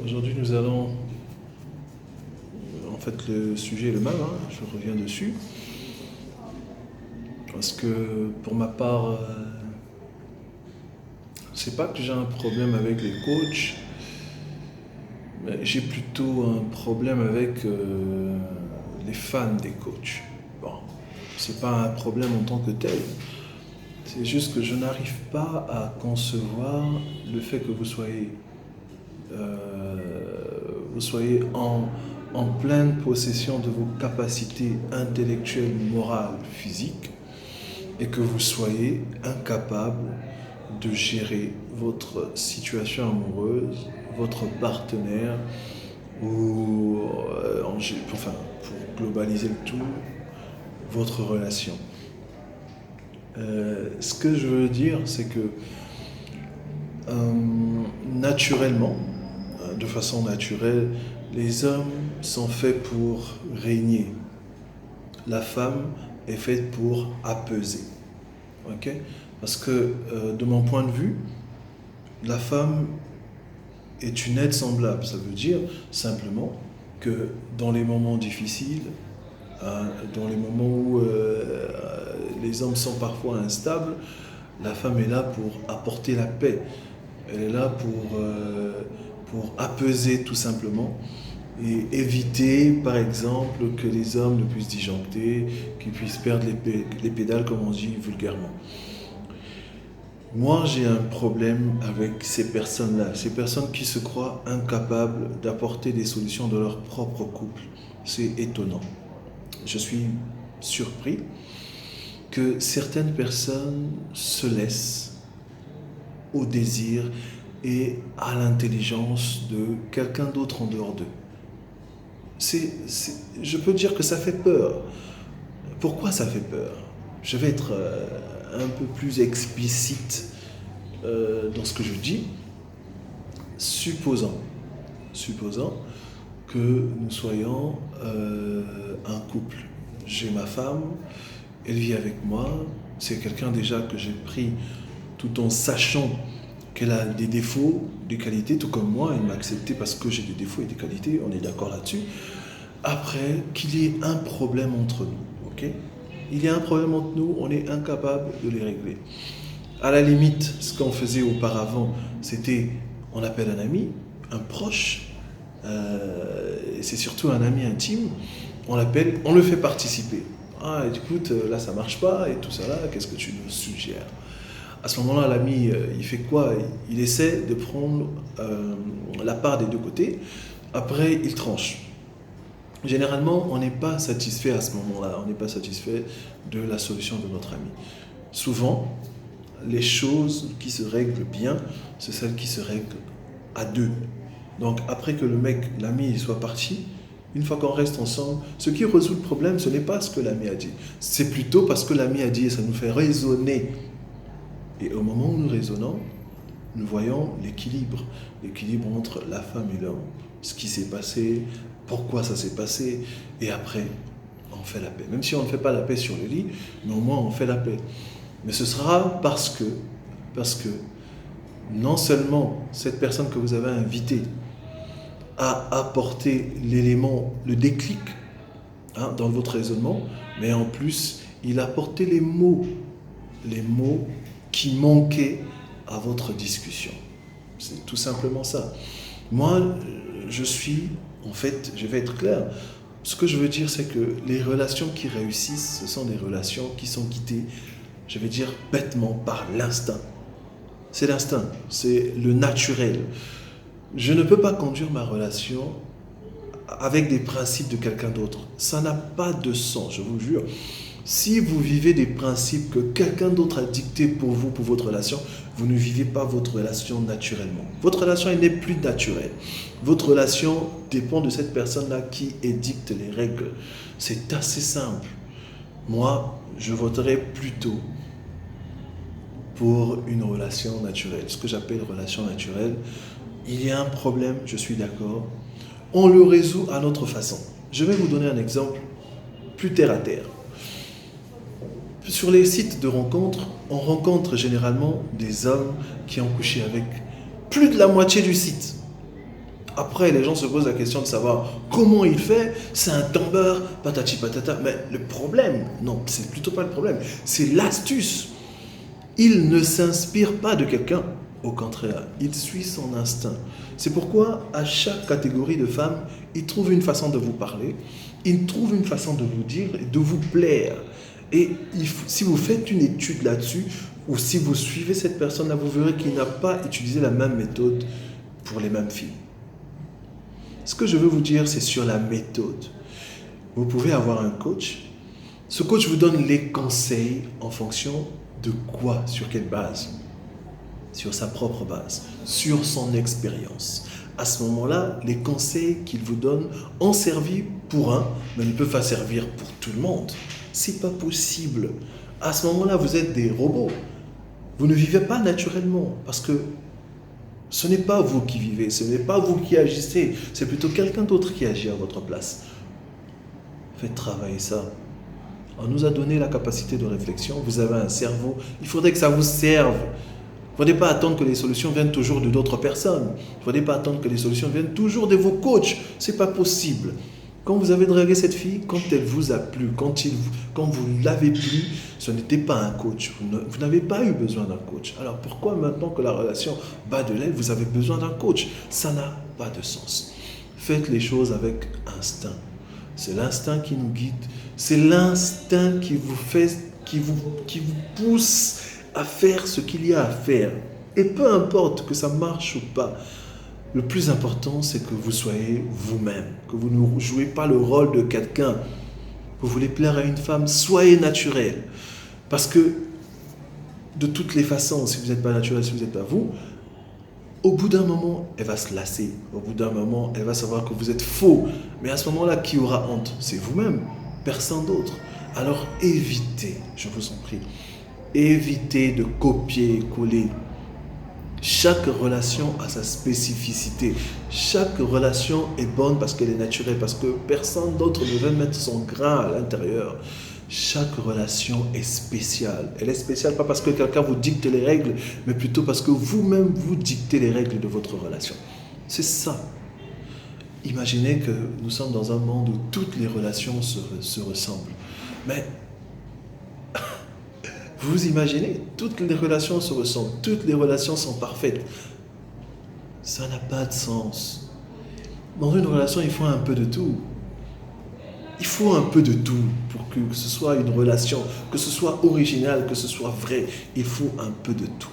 Aujourd'hui, nous allons... En fait, le sujet est le même, hein, je reviens dessus. Parce que, pour ma part, c'est pas que j'ai un problème avec les coachs, mais j'ai plutôt un problème avec les fans des coachs. Bon, c'est pas un problème en tant que tel. C'est juste que je n'arrive pas à concevoir le fait que vous soyez en pleine possession de vos capacités intellectuelles, morales, physiques, et que vous soyez incapable de gérer votre situation amoureuse, votre partenaire, ou pour globaliser le tout, votre relation. Ce que je veux dire, c'est que naturellement, de façon naturelle, les hommes sont faits pour régner. La femme est faite pour apaiser. Ok ? Parce que, de mon point de vue, la femme est une aide semblable. Ça veut dire simplement que dans les moments difficiles, dans les moments où les hommes sont parfois instables, la femme est là pour apporter la paix. Elle est là pour apaiser tout simplement et éviter, par exemple, que les hommes ne puissent disjoncter, qu'ils puissent perdre les pédales, comme on dit vulgairement. Moi, j'ai un problème avec ces personnes-là, ces personnes qui se croient incapables d'apporter des solutions de leur propre couple. C'est étonnant. Je suis surpris que certaines personnes se laissent au désir et à l'intelligence de quelqu'un d'autre en dehors d'eux. Je peux dire que ça fait peur. Pourquoi ça fait peur ? Je vais être un peu plus explicite dans ce que je dis. Supposons que nous soyons un couple. J'ai ma femme, elle vit avec moi. C'est quelqu'un déjà que j'ai pris tout en sachant qu'elle a des défauts, des qualités, tout comme moi. Elle m'a accepté parce que j'ai des défauts et des qualités, on est d'accord là-dessus. Après, qu'il y ait un problème entre nous, ok ? Il y a un problème entre nous, on est incapable de les régler. À la limite, ce qu'on faisait auparavant, c'était, on appelle un ami, un proche, c'est surtout un ami intime, on l'appelle, on le fait participer. Ah, écoute, là ça marche pas, et tout ça là, qu'est-ce que tu nous suggères ? À ce moment-là, l'ami, il fait quoi ? Il essaie de prendre la part des deux côtés. Après, il tranche. Généralement, on n'est pas satisfait à ce moment-là. On n'est pas satisfait de la solution de notre ami. Souvent, les choses qui se règlent bien, c'est celles qui se règlent à deux. Donc, après que l'ami soit parti, une fois qu'on reste ensemble, ce qui résout le problème, ce n'est pas ce que l'ami a dit. C'est plutôt parce que l'ami a dit et ça nous fait raisonner. Et au moment où nous raisonnons, nous voyons l'équilibre entre la femme et l'homme, ce qui s'est passé, pourquoi ça s'est passé, et après, on fait la paix. Même si on ne fait pas la paix sur le lit, mais au moins on fait la paix. Mais ce sera parce que non seulement cette personne que vous avez invitée a apporté l'élément, le déclic dans votre raisonnement, mais en plus, il a apporté les mots qui manquaient à votre discussion. C'est tout simplement ça. Moi, je vais être clair. Ce que je veux dire, c'est que les relations qui réussissent, ce sont des relations qui sont guidées, je vais dire bêtement, par l'instinct. C'est l'instinct, c'est le naturel. Je ne peux pas conduire ma relation avec des principes de quelqu'un d'autre. Ça n'a pas de sens, je vous jure. Si vous vivez des principes que quelqu'un d'autre a dictés pour vous, pour votre relation, vous ne vivez pas votre relation naturellement. Votre relation n'est plus naturelle. Votre relation dépend de cette personne-là qui édicte les règles. C'est assez simple. Moi, je voterais plutôt pour une relation naturelle. Ce que j'appelle relation naturelle, il y a un problème, je suis d'accord. On le résout à notre façon. Je vais vous donner un exemple plus terre à terre. Sur les sites de rencontres, on rencontre généralement des hommes qui ont couché avec plus de la moitié du site. Après, les gens se posent la question de savoir comment il fait, c'est un tombeur, patati patata. Mais le problème, non, c'est plutôt pas le problème, c'est l'astuce. Il ne s'inspire pas de quelqu'un, au contraire, il suit son instinct. C'est pourquoi, à chaque catégorie de femmes, il trouve une façon de vous parler, il trouve une façon de vous dire, de vous plaire. Et si vous faites une étude là-dessus, ou si vous suivez cette personne-là, vous verrez qu'il n'a pas utilisé la même méthode pour les mêmes filles. Ce que je veux vous dire, c'est sur la méthode. Vous pouvez avoir un coach. Ce coach vous donne les conseils en fonction de quoi, sur quelle base? Sur sa propre base, sur son expérience. À ce moment-là, les conseils qu'il vous donne ont servi pour un, mais ne peuvent pas servir pour tout le monde. C'est pas possible. À ce moment-là, vous êtes des robots. Vous ne vivez pas naturellement parce que ce n'est pas vous qui vivez, ce n'est pas vous qui agissez, c'est plutôt quelqu'un d'autre qui agit à votre place. Faites travailler ça. On nous a donné la capacité de réflexion, vous avez un cerveau, il faudrait que ça vous serve. Il ne faudrait pas attendre que les solutions viennent toujours de d'autres personnes. Il ne faudrait pas attendre que les solutions viennent toujours de vos coachs. Ce n'est pas possible. Quand vous avez dragué cette fille, quand elle vous a plu, quand vous l'avez plu, ce n'était pas un coach. Vous n'avez pas eu besoin d'un coach. Alors pourquoi maintenant que la relation bat de l'aile, vous avez besoin d'un coach? Ça n'a pas de sens. Faites les choses avec instinct. C'est l'instinct qui nous guide. C'est l'instinct qui vous pousse à faire ce qu'il y a à faire. Et peu importe que ça marche ou pas, le plus important, c'est que vous soyez vous-même, que vous ne jouez pas le rôle de quelqu'un. Vous voulez plaire à une femme, soyez naturel. Parce que, de toutes les façons, si vous n'êtes pas naturel, si vous n'êtes pas vous, au bout d'un moment, elle va se lasser. Au bout d'un moment, elle va savoir que vous êtes faux. Mais à ce moment-là, qui aura honte? C'est vous-même, personne d'autre. Alors évitez, je vous en prie, évitez de copier-coller. Chaque relation a sa spécificité. Chaque relation est bonne parce qu'elle est naturelle, parce que personne d'autre ne veut mettre son grain à l'intérieur. Chaque relation est spéciale. Elle est spéciale pas parce que quelqu'un vous dicte les règles, mais plutôt parce que vous-même vous dictez les règles de votre relation. C'est ça. Imaginez que nous sommes dans un monde où toutes les relations se ressemblent. Mais vous imaginez, toutes les relations se ressemblent, toutes les relations sont parfaites. Ça n'a pas de sens. Dans une relation, il faut un peu de tout. Il faut un peu de tout pour que ce soit une relation, que ce soit original, que ce soit vrai. Il faut un peu de tout.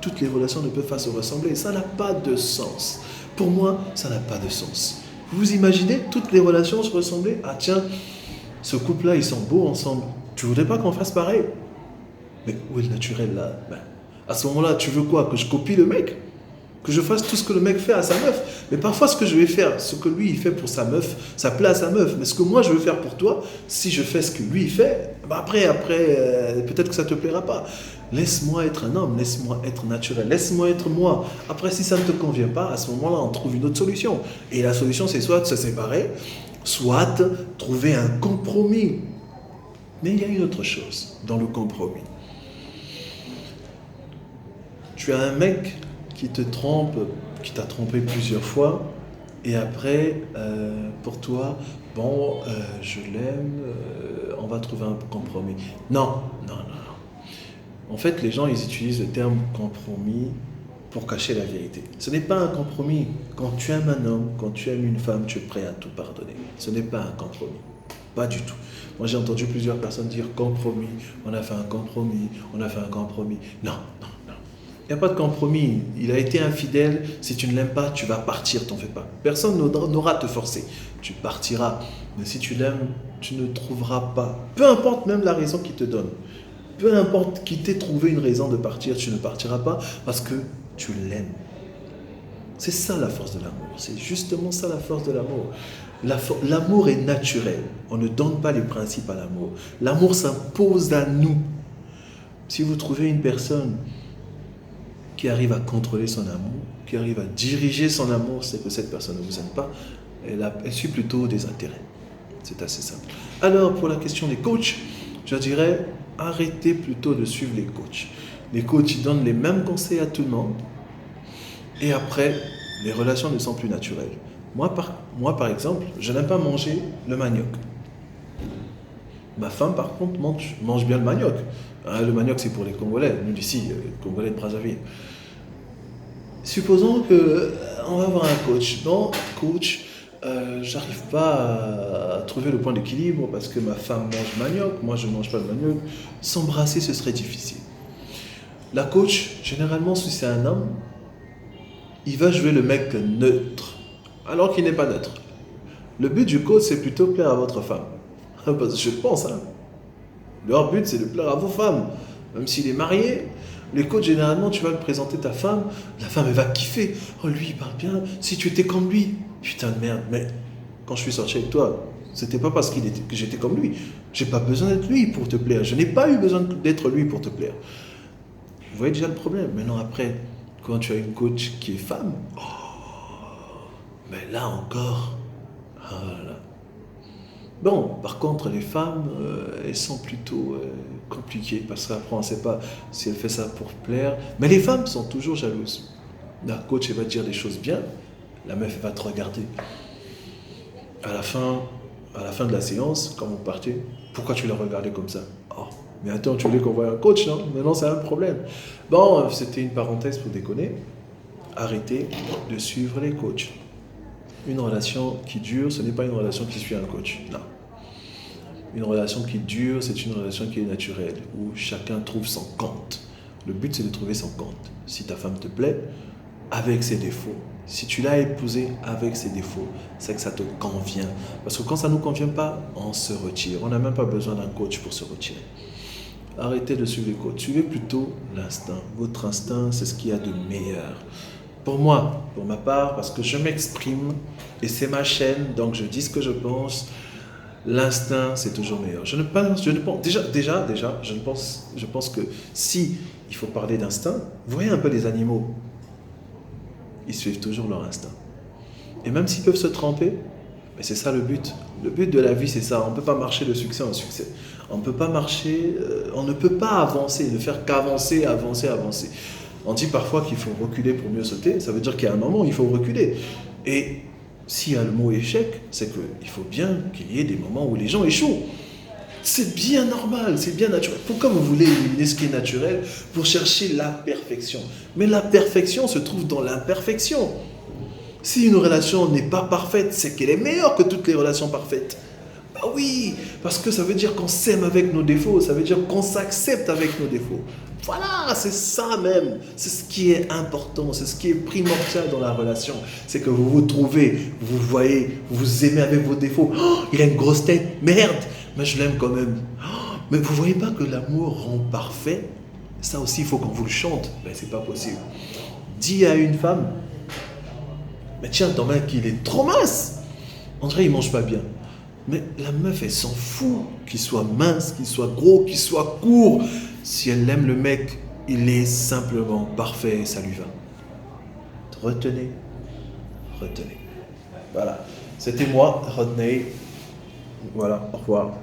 Toutes les relations ne peuvent pas se ressembler. Ça n'a pas de sens. Pour moi, ça n'a pas de sens. Vous imaginez toutes les relations se ressembler? Ah tiens, ce couple-là, ils sont beaux ensemble. Tu voudrais pas qu'on fasse pareil? Mais où est le naturel là? À ce moment-là, tu veux quoi? Que je copie le mec? Que je fasse tout ce que le mec fait à sa meuf? Mais parfois, ce que je vais faire, ce que lui il fait pour sa meuf, ça plaît à sa meuf. Mais ce que moi je veux faire pour toi, si je fais ce que lui il fait, après, peut-être que ça ne te plaira pas. Laisse-moi être un homme, laisse-moi être naturel, laisse-moi être moi. Après, si ça ne te convient pas, à ce moment-là, on trouve une autre solution. Et la solution, c'est soit de se séparer, soit trouver un compromis. Mais il y a une autre chose dans le compromis. Tu as un mec qui te trompe, qui t'a trompé plusieurs fois, et après, pour toi, je l'aime, on va trouver un compromis. Non. En fait, les gens, ils utilisent le terme compromis pour cacher la vérité. Ce n'est pas un compromis. Quand tu aimes un homme, quand tu aimes une femme, tu es prêt à tout pardonner. Ce n'est pas un compromis. Pas du tout. Moi, j'ai entendu plusieurs personnes dire compromis, on a fait un compromis, on a fait un compromis. Non. Il n'y a pas de compromis. Il a été infidèle. Si tu ne l'aimes pas, tu vas partir, t'en fais pas. Personne n'aura à te forcer. Tu partiras. Mais si tu l'aimes, tu ne trouveras pas. Peu importe même la raison qu'il te donne. Peu importe qu'il t'ait trouvé une raison de partir, tu ne partiras pas parce que tu l'aimes. C'est ça la force de l'amour. C'est justement ça la force de l'amour. L'amour est naturel. On ne donne pas les principes à l'amour. L'amour s'impose à nous. Si vous trouvez une personne qui arrive à contrôler son amour, qui arrive à diriger son amour, c'est que cette personne ne vous aime pas, elle suit plutôt des intérêts. C'est assez simple. Alors, pour la question des coachs, je dirais, arrêtez plutôt de suivre les coachs. Les coachs, ils donnent les mêmes conseils à tout le monde. Et après, les relations ne sont plus naturelles. Par exemple, je n'aime pas manger le manioc. Ma femme, par contre, mange bien le manioc. Hein, le manioc, c'est pour les Congolais. Nous, d'ici, Congolais de Brazzaville. Supposons que on va voir un coach. Non, coach, j'arrive pas à trouver le point d'équilibre parce que ma femme mange manioc, moi je ne mange pas de manioc. S'embrasser, ce serait difficile. La coach, généralement, si c'est un homme, il va jouer le mec neutre, alors qu'il n'est pas neutre. Le but du coach, c'est plutôt plaire à votre femme. Parce que je pense, hein. Leur but, c'est de plaire à vos femmes. Même s'il est marié, les coachs, généralement, tu vas lui présenter ta femme, la femme, elle va kiffer. Oh, lui, il parle bien. Si tu étais comme lui. Putain de merde, mais quand je suis sorti avec toi, c'était pas parce que j'étais comme lui. J'ai pas besoin d'être lui pour te plaire. Je n'ai pas eu besoin d'être lui pour te plaire. Vous voyez déjà le problème. Maintenant, après, quand tu as une coach qui est femme, oh, mais là encore, oh là là. Bon, par contre, les femmes, elles sont plutôt compliquées parce qu'après, on ne sait pas si elle fait ça pour plaire. Mais les femmes sont toujours jalouses. La coach, elle va te dire des choses bien, la meuf, elle va te regarder. À la fin de la séance, quand vous partez, pourquoi tu l'as regardé comme ça? Oh, mais attends, tu voulais qu'on voie un coach, non? Maintenant, c'est un problème. Bon, c'était une parenthèse pour déconner. Arrêtez de suivre les coachs. Une relation qui dure, ce n'est pas une relation qui suit un coach. Non. Une relation qui dure, c'est une relation qui est naturelle, où chacun trouve son compte. Le but, c'est de trouver son compte. Si ta femme te plaît, avec ses défauts, si tu l'as épousée avec ses défauts, c'est que ça te convient. Parce que quand ça ne nous convient pas, on se retire. On n'a même pas besoin d'un coach pour se retirer. Arrêtez de suivre les coachs. Suivez plutôt l'instinct. Votre instinct, c'est ce qu'il y a de meilleur. Pour moi, pour ma part, parce que je m'exprime et c'est ma chaîne, donc je dis ce que je pense, l'instinct, c'est toujours meilleur. Je pense que si il faut parler d'instinct, vous voyez un peu les animaux, ils suivent toujours leur instinct. Et même s'ils peuvent se tromper, mais c'est ça le but. Le but de la vie, c'est ça. On ne peut pas marcher de succès en succès. On ne peut pas marcher, on ne peut pas avancer, ne faire qu'avancer, avancer. On dit parfois qu'il faut reculer pour mieux sauter. Ça veut dire qu'il y a un moment où il faut reculer. Et s'il y a le mot échec, c'est qu'il faut bien qu'il y ait des moments où les gens échouent. C'est bien normal, c'est bien naturel. Pourquoi vous voulez éliminer ce qui est naturel pour chercher la perfection? Mais la perfection se trouve dans l'imperfection. Si une relation n'est pas parfaite, c'est qu'elle est meilleure que toutes les relations parfaites. Bah oui, parce que ça veut dire qu'on s'aime avec nos défauts, ça veut dire qu'on s'accepte avec nos défauts. Voilà, c'est ça même. C'est ce qui est important, c'est ce qui est primordial dans la relation. C'est que vous vous trouvez, vous voyez, vous vous aimez avec vos défauts. Oh, il a une grosse tête, merde, mais je l'aime quand même. Oh, mais vous ne voyez pas que l'amour rend parfait? Ça aussi, il faut qu'on vous le chante. Ben, c'est pas possible. Dis à une femme, mais tiens, ton mec, il est trop mince. On dirait qu'il ne mange pas bien. Mais la meuf, elle s'en fout qu'il soit mince, qu'il soit gros, qu'il soit court. Si elle aime le mec, il est simplement parfait et ça lui va. Retenez. Voilà. C'était moi, Rodney. Voilà, au revoir.